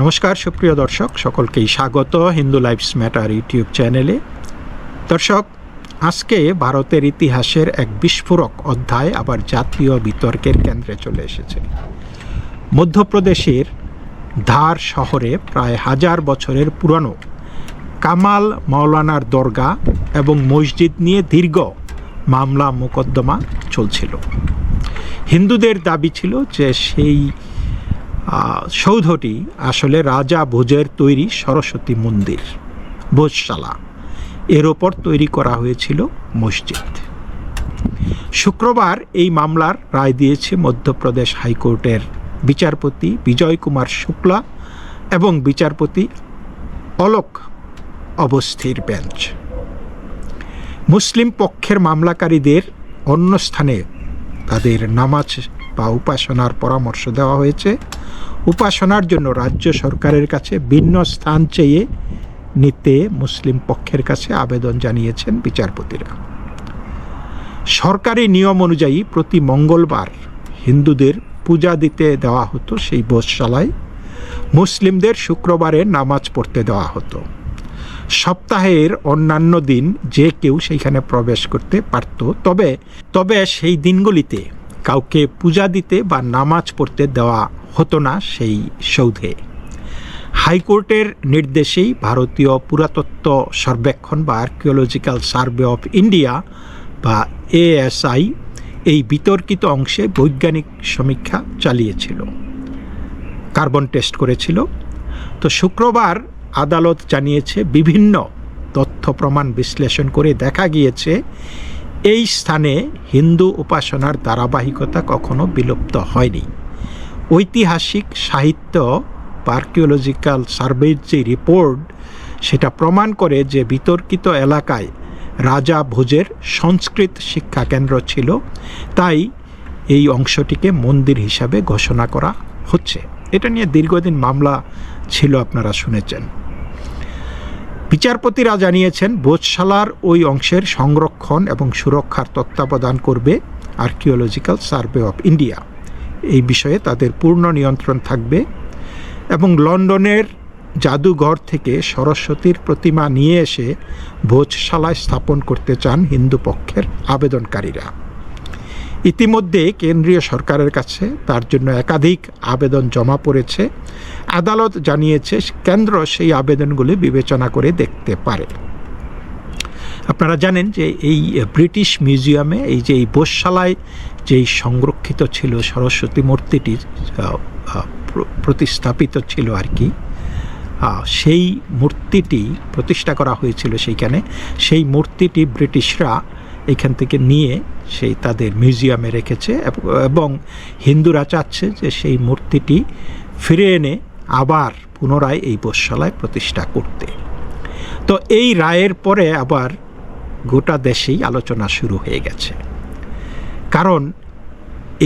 নমস্কার সুপ্রিয় দর্শক, সকলকেই স্বাগত হিন্দু লাইফস ম্যাটার ইউটিউব চ্যানেলে। দর্শক, আজকে ভারতের ইতিহাসের এক বিস্ফোরক অধ্যায় আবার জাতীয় বিতর্কের কেন্দ্রে চলে এসেছে। মধ্যপ্রদেশের ধার শহরে প্রায় 1000 বছরের পুরানো কামাল মাওলানার দরগা এবং মসজিদ নিয়ে দীর্ঘ মামলা মোকদ্দমা চলছিল। হিন্দুদের দাবি ছিল যে সেই সৌধটি আসলে রাজা ভোজের তৈরি সরস্বতী মন্দির, ভোজশালা, এর ওপর তৈরি করা হয়েছিল মসজিদ। শুক্রবার এই মামলার রায় দিয়েছে মধ্যপ্রদেশ হাইকোর্টের বিচারপতি বিজয় কুমার শুক্লা এবং বিচারপতি অলোক অবস্থির বেঞ্চ। মুসলিম পক্ষের মামলাকারীদের অন্য স্থানে তাদের নামাজ বা উপাসনার পরামর্শ দেওয়া হয়েছে। উপাসনার জন্য রাজ্য সরকারের কাছে ভিন্ন স্থান চেয়ে নিতে মুসলিম পক্ষের কাছে আবেদন জানিয়েছেন বিচারপতিরা। সরকারি নিয়ম অনুযায়ী প্রতি মঙ্গলবার হিন্দুদের পূজা দিতে দেওয়া হতো সেই ভোজশালায়, মুসলিমদের শুক্রবারে নামাজ পড়তে দেওয়া হতো। সপ্তাহের অন্যান্য দিন যে কেউ সেইখানে প্রবেশ করতে পারত, তবে সেই দিনগুলিতে কাউকে পূজা দিতে বা নামাজ পড়তে দেওয়া হতো না সেই সৌধে। হাইকোর্টের নির্দেশেই ভারতীয় পুরাতত্ত্ব সর্বেক্ষণ বা আর্কিওলজিক্যাল সার্ভে অফ ইন্ডিয়া বা ASI এই বিতর্কিত অংশে বৈজ্ঞানিক সমীক্ষা চালিয়েছিল, কার্বন টেস্ট করেছিল। তো শুক্রবার আদালত জানিয়েছে বিভিন্ন তথ্য প্রমাণ বিশ্লেষণ করে দেখা গিয়েছে এই স্থানে হিন্দু উপাসনার ধারাবাহিকতা কখনো বিলুপ্ত হয়নি। ঐতিহাসিক সাহিত্য বা আর্কিওলজিক্যাল সার্ভের যে রিপোর্ট সেটা প্রমাণ করে যে বিতর্কিত এলাকায় রাজা ভোজের সংস্কৃত শিক্ষা কেন্দ্র ছিল, তাই এই অংশটিকে মন্দির হিসাবে ঘোষণা করা হচ্ছে। এটা নিয়ে দীর্ঘদিন মামলা ছিল, আপনারা শুনেছেন। বিচারপতিরা জানিয়েছেন ভোজশালার ওই অংশের সংরক্ষণ এবং সুরক্ষার তত্ত্বাবধান করবে আর্কিওলজিক্যাল সার্ভে অফ ইন্ডিয়া। এই বিষয়ে তাদের পূর্ণ নিয়ন্ত্রণ থাকবে এবং লন্ডনের জাদুঘর থেকে সরস্বতীর প্রতিমা নিয়ে এসে ভোজশালায় স্থাপন করতে চান হিন্দু পক্ষের আবেদনকারীরা। ইতিমধ্যে কেন্দ্রীয় সরকারের কাছে তার জন্য একাধিক আবেদন জমা পড়েছে। আদালত জানিয়েছে কেন্দ্র সেই আবেদনগুলি বিবেচনা করে দেখতে পারে। আপনারা জানেন যে এই ব্রিটিশ মিউজিয়ামে এই যে এই ভোজশালায় যেই সংরক্ষিত ছিল সরস্বতী মূর্তিটি প্রতিস্থাপিত ছিল আর কি, সেই মূর্তিটি প্রতিষ্ঠা করা হয়েছিল সেইখানে। সেই মূর্তিটি ব্রিটিশরা এখান থেকে নিয়ে সেই তাদের মিউজিয়ামে রেখেছে এবং হিন্দুরা চাচ্ছে যে সেই মূর্তিটি ফিরে এনে আবার পুনরায় এই ভোজশালায় প্রতিষ্ঠা করতে। তো এই রায়ের পরে আবার গোটা দেশেই আলোচনা শুরু হয়ে গেছে, কারণ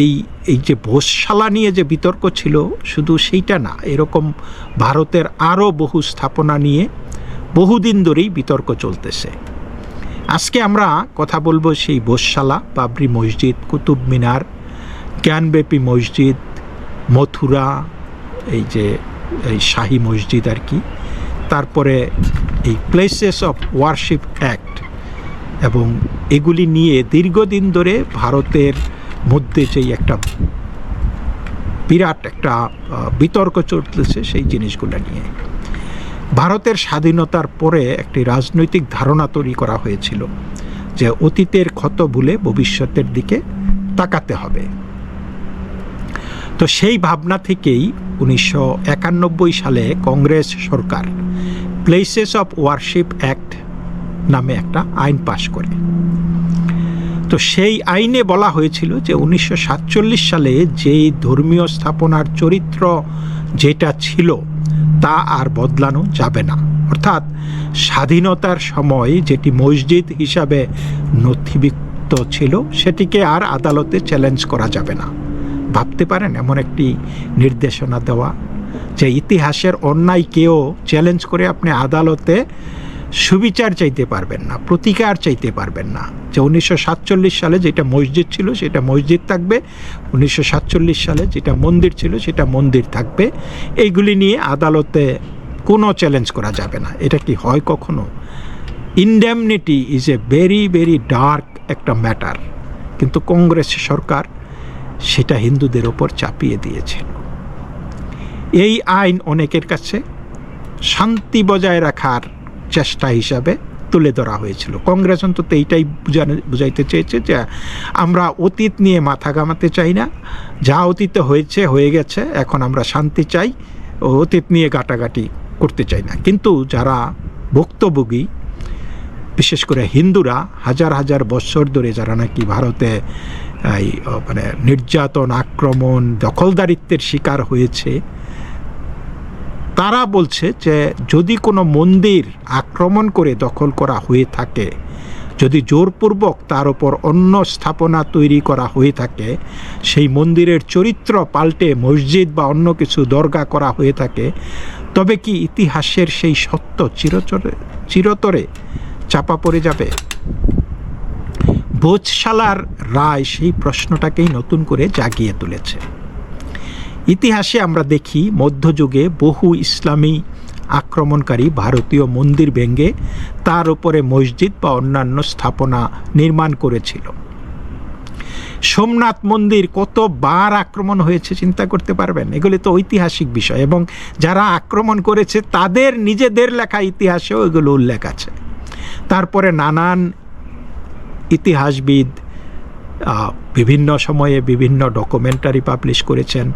এই যে ভোজশালা নিয়ে যে বিতর্ক ছিল শুধু সেইটা না, এরকম ভারতের আরও বহু স্থাপনা নিয়ে বহুদিন ধরেই বিতর্ক চলতেছে। আজকে আমরা কথা বলবো সেই ভোজশালা, বাবরি মসজিদ, কুতুব মিনার, জ্ঞানব্যাপী মসজিদ, মথুরা, এই যে এই শাহী মসজিদ আর কি, তারপরে এই প্লেসেস অফ ওয়ারশিপ অ্যাক্ট, এবং এগুলি নিয়ে দীর্ঘদিন ধরে ভারতের মধ্যে যেই একটা বিরাট একটা বিতর্ক চলতেছে সেই জিনিসগুলো নিয়ে। ভারতের স্বাধীনতার পরে একটি রাজনৈতিক ধারণা তৈরি করা হয়েছিল যে অতীতের ক্ষত ভুলে ভবিষ্যতের দিকে তাকাতে হবে। তো সেই ভাবনা থেকেই 1991 সালে কংগ্রেস সরকার প্লেসেস অফ ওয়ারশিপ অ্যাক্ট নামে একটা আইন পাশ করে। তো সেই আইনে বলা হয়েছিল যে 1947 সালে যেই ধর্মীয় স্থাপনার চরিত্র যেটা ছিল তা আর বদলানো যাবে না। অর্থাৎ স্বাধীনতার সময় যেটি মসজিদ হিসাবে নথিভুক্ত ছিল সেটিকে আর আদালতে চ্যালেঞ্জ করা যাবে না। ভাবতে পারেন এমন একটি নির্দেশনা দেওয়া, যে ইতিহাসের অন্যায়কেও চ্যালেঞ্জ করে আপনি আদালতে সুবিচার চাইতে পারবেন না, প্রতিকার চাইতে পারবেন না। যে 1947 সালে যেটা মসজিদ ছিল সেটা মসজিদ থাকবে, 1947 সালে যেটা মন্দির ছিল সেটা মন্দির থাকবে, এইগুলি নিয়ে আদালতে কোনো চ্যালেঞ্জ করা যাবে না। এটা কি হয় কখনো? Indemnity is a very very dark একটা ম্যাটার, কিন্তু কংগ্রেস সরকার সেটা হিন্দুদের ওপর চাপিয়ে দিয়েছিল। এই আইন অনেকের কাছে শান্তি বজায় রাখার চেষ্টা হিসাবে তুলে ধরা হয়েছিল। কংগ্রেস অন্তত এইটাই বুঝাইতে চেয়েছে যে আমরা অতীত নিয়ে মাথা ঘামাতে চাই না, যা অতীতে হয়েছে হয়ে গেছে, এখন আমরা শান্তি চাই, অতীত নিয়ে গাটাগাটি করতে চাই না। কিন্তু যারা ভুক্তভোগী, বিশেষ করে হিন্দুরা, হাজার হাজার বছর ধরে যারা নাকি ভারতে এই মানে নির্যাতন, আক্রমণ, দখলদারিত্বের শিকার হয়েছে, তারা বলছে যে যদি কোনো মন্দির আক্রমণ করে দখল করা হয়ে থাকে, যদি জোরপূর্বক তার ওপর অন্য স্থাপনা তৈরি করা হয়ে থাকে, সেই মন্দিরের চরিত্র পাল্টে মসজিদ বা অন্য কিছু দরগা করা হয়ে থাকে, তবে কি ইতিহাসের সেই সত্য চিরতরে চাপা পড়ে যাবে? ভোজশালার রায় সেই প্রশ্নটাকেই নতুন করে জাগিয়ে তুলেছে। ইতিহাসে আমরা দেখি মধ্যযুগে বহু ইসলামী আক্রমণকারী ভারতীয় মন্দির ভেঙে তার উপরে মসজিদ বা অন্যান্য স্থাপনা নির্মাণ করেছিল। সোমনাথ মন্দির কতবার আক্রমণ হয়েছে চিন্তা করতে পারবেন? এগুলি তো ঐতিহাসিক বিষয়, এবং যারা আক্রমণ করেছে তাদের নিজেদের লেখা ইতিহাসেও এগুলো উল্লেখ আছে। তারপরে নানান ইতিহাসবিদ বিভিন্ন সময়ে বিভিন্ন ডকুমেন্টারি পাবলিশ করেছেন,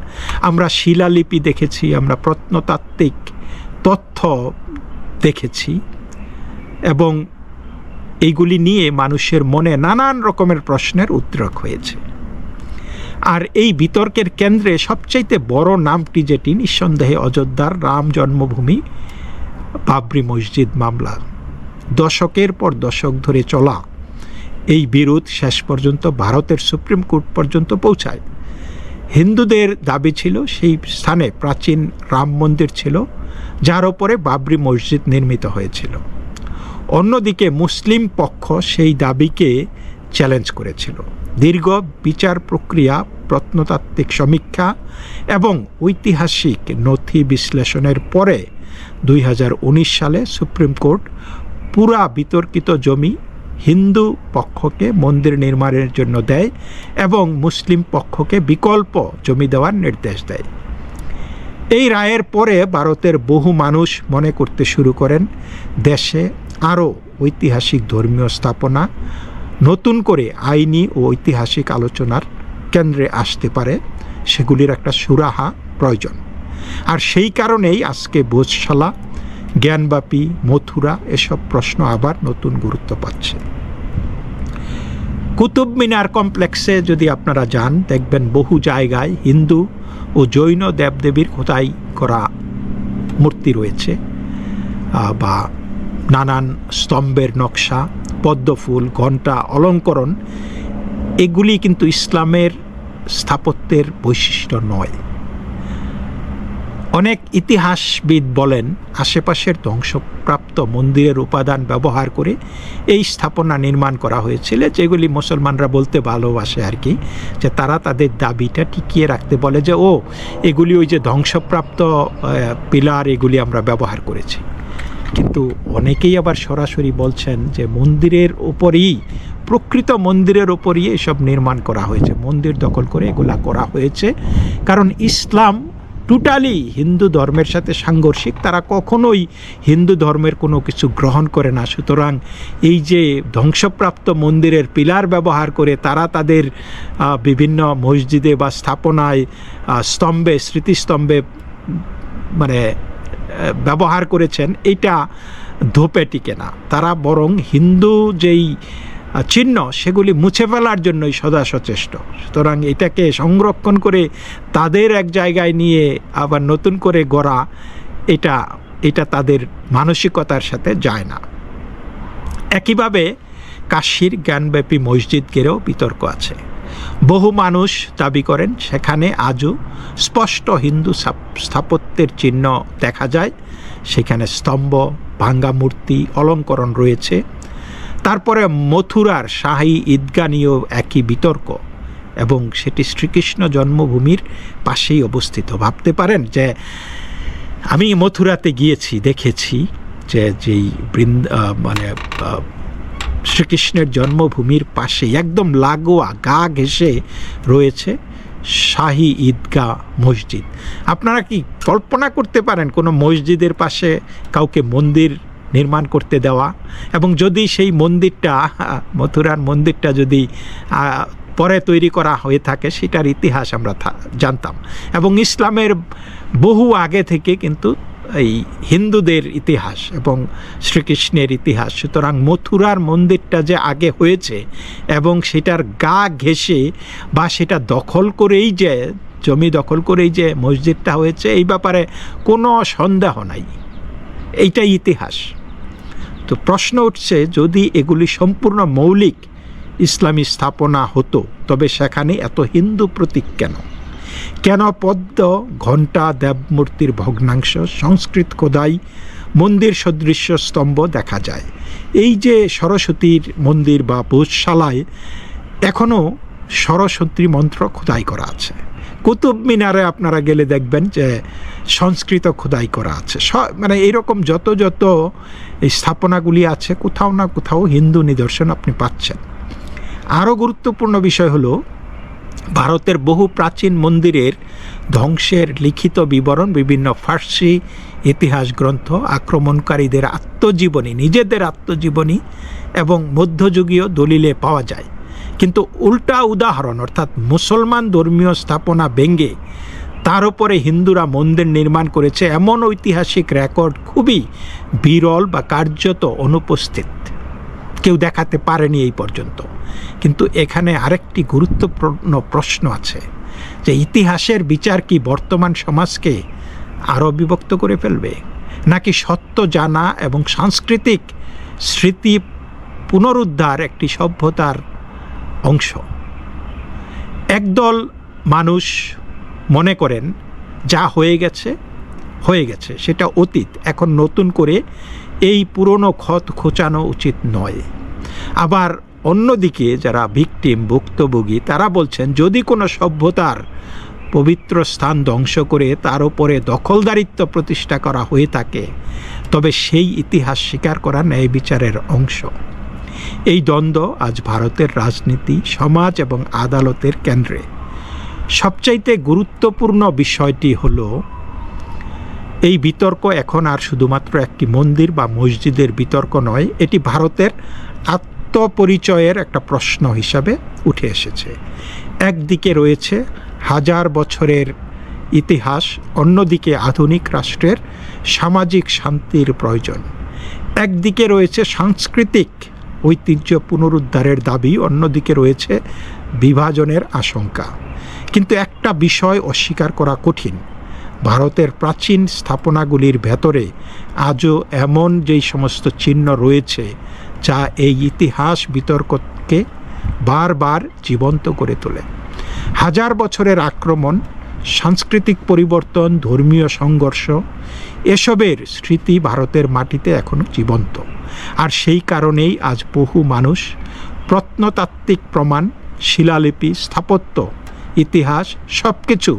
আমরা শিলালিপি দেখেছি, আমরা প্রত্নতাত্ত্বিক তথ্য দেখেছি, এবং এইগুলি নিয়ে মানুষের মনে নানান রকমের প্রশ্নের উদ্রেক হয়েছে। আর এই বিতর্কের কেন্দ্রে সবচাইতে বড় নামটি যেটি, নিঃসন্দেহে অযোধ্যার রাম জন্মভূমি বাবরি মসজিদ মামলা। দশকের পর দশক ধরে চলা এই বিরোধ শেষ পর্যন্ত ভারতের সুপ্রিম কোর্ট পর্যন্ত পৌঁছায়। হিন্দুদের দাবি ছিল সেই স্থানে প্রাচীন রাম মন্দির ছিল, যার ওপরে বাবরি মসজিদ নির্মিত হয়েছিল। অন্যদিকে মুসলিম পক্ষ সেই দাবিকে চ্যালেঞ্জ করেছিল। দীর্ঘ বিচার প্রক্রিয়া, প্রত্নতাত্ত্বিক সমীক্ষা এবং ঐতিহাসিক নথি বিশ্লেষণের পরে 2019 সালে সুপ্রিম কোর্ট পুরা বিতর্কিত জমি হিন্দু পক্ষকে মন্দির নির্মাণের জন্য দেয় এবং মুসলিম পক্ষকে বিকল্প জমি দেওয়ার নির্দেশ দেয়। এই রায়ের পরে ভারতের বহু মানুষ মনে করতে শুরু করেন দেশে আরও ঐতিহাসিক ধর্মীয় স্থাপনা নতুন করে আইনি ও ঐতিহাসিক আলোচনার কেন্দ্রে আসতে পারে, সেগুলির একটা সুরাহা প্রয়োজন। আর সেই কারণেই আজকে ভোজশালা, জ্ঞানবাপী, মথুরা এসব প্রশ্ন আবার নতুন গুরুত্ব পাচ্ছে। কুতুব মিনার কমপ্লেক্সে যদি আপনারা যান, দেখবেন বহু জায়গায় হিন্দু ও জৈন দেবদেবীর খোদাই করা মূর্তি রয়েছে, বা নানান স্তম্ভের নকশা, পদ্মফুল, ঘণ্টা, অলঙ্করণ, এগুলি কিন্তু ইসলামের স্থাপত্যের বৈশিষ্ট্য নয়। অনেক ইতিহাসবিদ বলেন আশেপাশের ধ্বংসপ্রাপ্ত মন্দিরের উপাদান ব্যবহার করে এই স্থাপনা নির্মাণ করা হয়েছিল, যেগুলি মুসলমানরা বলতে ভালোবাসে আর কি, যে তারা তাদের দাবিটা টিকিয়ে রাখতে বলে যে এগুলি ওই যে ধ্বংসপ্রাপ্ত পিলার, এগুলি আমরা ব্যবহার করেছি। কিন্তু অনেকেই আবার সরাসরি বলছেন যে মন্দিরের ওপরই, প্রকৃত মন্দিরের ওপরই এসব নির্মাণ করা হয়েছে, মন্দির দখল করে এগুলা করা হয়েছে। কারণ ইসলাম টোটালি হিন্দু ধর্মের সাথে সাংঘর্ষিক, তারা কখনোই হিন্দু ধর্মের কোনো কিছু গ্রহণ করে না। সুতরাং এই যে ধ্বংসপ্রাপ্ত মন্দিরের পিলার ব্যবহার করে তারা তাদের বিভিন্ন মসজিদে বা স্থাপনায় স্তম্ভে, স্মৃতিস্তম্ভে মানে ব্যবহার করেছেন, এটা ধোপে টিকে না। তারা বরং হিন্দু যেই চিহ্ন সেগুলি মুছে ফেলার জন্যই সদা সচেষ্ট। সুতরাং এটাকে সংরক্ষণ করে তাদের এক জায়গায় নিয়ে আবার নতুন করে গড়া, এটা তাদের মানসিকতার সাথে যায় না। একইভাবে কাশীর জ্ঞানব্যাপী মসজিদ ঘিরেও বিতর্ক আছে। বহু মানুষ দাবি করেন সেখানে আজও স্পষ্ট হিন্দু স্থাপত্যের চিহ্ন দেখা যায়। সেখানে স্তম্ভ, ভাঙ্গা মূর্তি, অলঙ্করণ রয়েছে। তারপরে মথুরার শাহী ঈদগাহ নিয়েও একই বিতর্ক, এবং সেটি শ্রীকৃষ্ণ জন্মভূমির পাশেই অবস্থিত। ভাবতে পারেন যে আমি মথুরাতে গিয়েছি, দেখেছি যে যেই শ্রীকৃষ্ণের জন্মভূমির পাশে একদম লাগোয়া, গা ঘেঁষে রয়েছে শাহী ঈদগাহ মসজিদ। আপনারা কি কল্পনা করতে পারেন কোনো মসজিদের পাশে কাউকে মন্দির নির্মাণ করতে দেওয়া? এবং যদি সেই মন্দিরটা, মথুরার মন্দিরটা যদি পরে তৈরি করা হয়ে থাকে, সেটার ইতিহাস আমরা জানতাম। এবং ইসলামের বহু আগে থেকে কিন্তু এই হিন্দুদের ইতিহাস এবং শ্রীকৃষ্ণের ইতিহাস। সুতরাং মথুরার মন্দিরটা যে আগে হয়েছে এবং সেটার গা ঘেঁষে বা সেটা দখল করেই যে, জমি দখল করেই যে মসজিদটা হয়েছে, এই ব্যাপারে কোনো সন্দেহ নাই, এইটাই ইতিহাস। তো প্রশ্ন উঠছে, যদি এগুলি সম্পূর্ণ মৌলিক ইসলামী স্থাপনা হতো, তবে সেখানে এত হিন্দু প্রতীক কেন? কেন পদ্ম, ঘণ্টা, দেবমূর্তির ভগ্নাংশ, সংস্কৃত খোদাই, মন্দির সদৃশ্য স্তম্ভ দেখা যায়? এই যে সরস্বতীর মন্দির বা বোধশালায় এখনও সরস্বতী মন্ত্র খোদাই করা আছে। কুতুব মিনারে আপনারা গেলে দেখবেন যে সংস্কৃত খোদাই করা আছে। মানে এইরকম যত এই স্থাপনাগুলি আছে, কোথাও না কোথাও হিন্দু নিদর্শন আপনি পাচ্ছেন। আরও গুরুত্বপূর্ণ বিষয় হলো, ভারতের বহু প্রাচীন মন্দিরের ধ্বংসের লিখিত বিবরণ বিভিন্ন ফার্সি ইতিহাস গ্রন্থ, আক্রমণকারীদের আত্মজীবনী, নিজেদের আত্মজীবনী এবং মধ্যযুগীয় দলিলে পাওয়া যায়। কিন্তু উল্টা উদাহরণ, অর্থাৎ মুসলমান ধর্মীয় স্থাপনা ভেঙে তার উপরে হিন্দুরা মন্দির নির্মাণ করেছে, এমন ঐতিহাসিক রেকর্ড খুবই বিরল বা কার্যত অনুপস্থিত, কেউ দেখাতে পারেনি এই পর্যন্ত। কিন্তু এখানে আরেকটি গুরুত্বপূর্ণ প্রশ্ন আছে, যে ইতিহাসের বিচার কি বর্তমান সমাজকে আরও বিভক্ত করে ফেলবে, নাকি সত্য জানা এবং সাংস্কৃতিক স্মৃতি পুনরুদ্ধার একটি সভ্যতার অংশ? একদল মানুষ মনে করেন যা হয়ে গেছে, সেটা অতীত, এখন নতুন করে এই পুরনো ক্ষত খোঁচানো উচিত নয়। আবার অন্যদিকে যারা ভিকটিম, ভুক্তভোগী, তারা বলছেন যদি কোনো সভ্যতার পবিত্র স্থান ধ্বংস করে তার উপরে দখলদারিত্ব প্রতিষ্ঠা করা হয়ে থাকে, তবে সেই ইতিহাস স্বীকার করা ন্যায় বিচারের অংশ। এই দ্বন্দ্ব আজ ভারতের রাজনীতি, সমাজ এবং আদালতের কেন্দ্রে। সবচাইতে গুরুত্বপূর্ণ বিষয়টি হলো, এই বিতর্ক এখন আর শুধুমাত্র একটি মন্দির বা মসজিদের বিতর্ক নয়, এটি ভারতের আত্মপরিচয়ের একটা প্রশ্ন হিসাবে উঠে এসেছে। একদিকে রয়েছে হাজার বছরের ইতিহাস, অন্যদিকে আধুনিক রাষ্ট্রের সামাজিক শান্তির প্রয়োজন। একদিকে রয়েছে সাংস্কৃতিক ঐতিহ্য পুনরুদ্ধারের দাবি, অন্যদিকে রয়েছে বিভাজনের আশঙ্কা। কিন্তু একটা বিষয় অস্বীকার করা কঠিন, ভারতের প্রাচীন স্থাপনাগুলির ভেতরে আজও এমন যেই সমস্ত চিহ্ন রয়েছে যা এই ইতিহাস বিতর্ককে বারবার জীবন্ত করে তোলে। হাজার বছরের আক্রমণ, সাংস্কৃতিক পরিবর্তন, ধর্মীয় সংঘর্ষ, এসবের স্মৃতি ভারতের মাটিতে এখনও জীবন্ত। আর সেই কারণেই আজ বহু মানুষ প্রত্নতাত্ত্বিক প্রমাণ, শিলালিপি, স্থাপত্য, ইতিহাস সব কিছু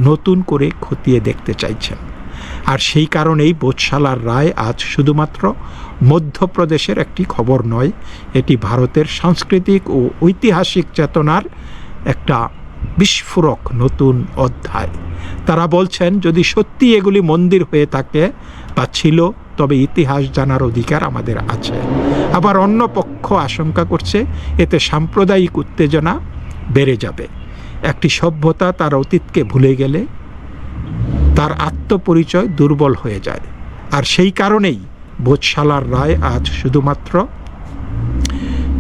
নতুন করে খতিয়ে দেখতে চাইছেন। আর সেই কারণেই বোধশালার রায় আজ শুধুমাত্র মধ্যপ্রদেশের একটি খবর নয়, এটি ভারতের সাংস্কৃতিক ও ঐতিহাসিক চেতনার একটা বিস্ফোরক নতুন অধ্যায়। তারা বলছেন যদি সত্যি এগুলি মন্দির হয়ে থাকে বা ছিল, তবে ইতিহাস জানার অধিকার আমাদের আছে। আবার অন্য পক্ষ আশঙ্কা করছে এতে সাম্প্রদায়িক উত্তেজনা বেড়ে যাবে। একটি সভ্যতা তার অতীতকে ভুলে গেলে তার আত্মপরিচয় দুর্বল হয়ে যায়। আর সেই কারণেই বোধশালার রায় আজ শুধুমাত্র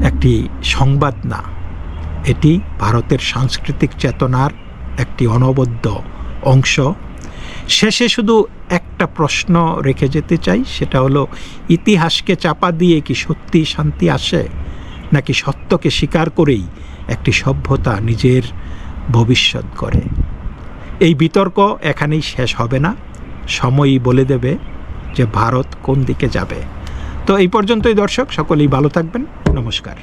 একটি সংবাদ না, এটি ভারতের সাংস্কৃতিক চেতনার একটি অনবদ্য অংশ। শেষে শুধু একটা প্রশ্ন রেখে যেতে চাই, সেটা হলো ইতিহাসকে চাপা দিয়ে কি সত্যি শান্তি আসে, নাকি সত্যকে স্বীকার করেই একটি সভ্যতা নিজের ভবিষ্যৎ করে? এই বিতর্ক এখানেই শেষ হবে না, সময়ই বলে দেবে যে ভারত কোন দিকে যাবে। তো এই পর্যন্তই দর্শক, সকলেই ভালো থাকবেন, নমস্কার।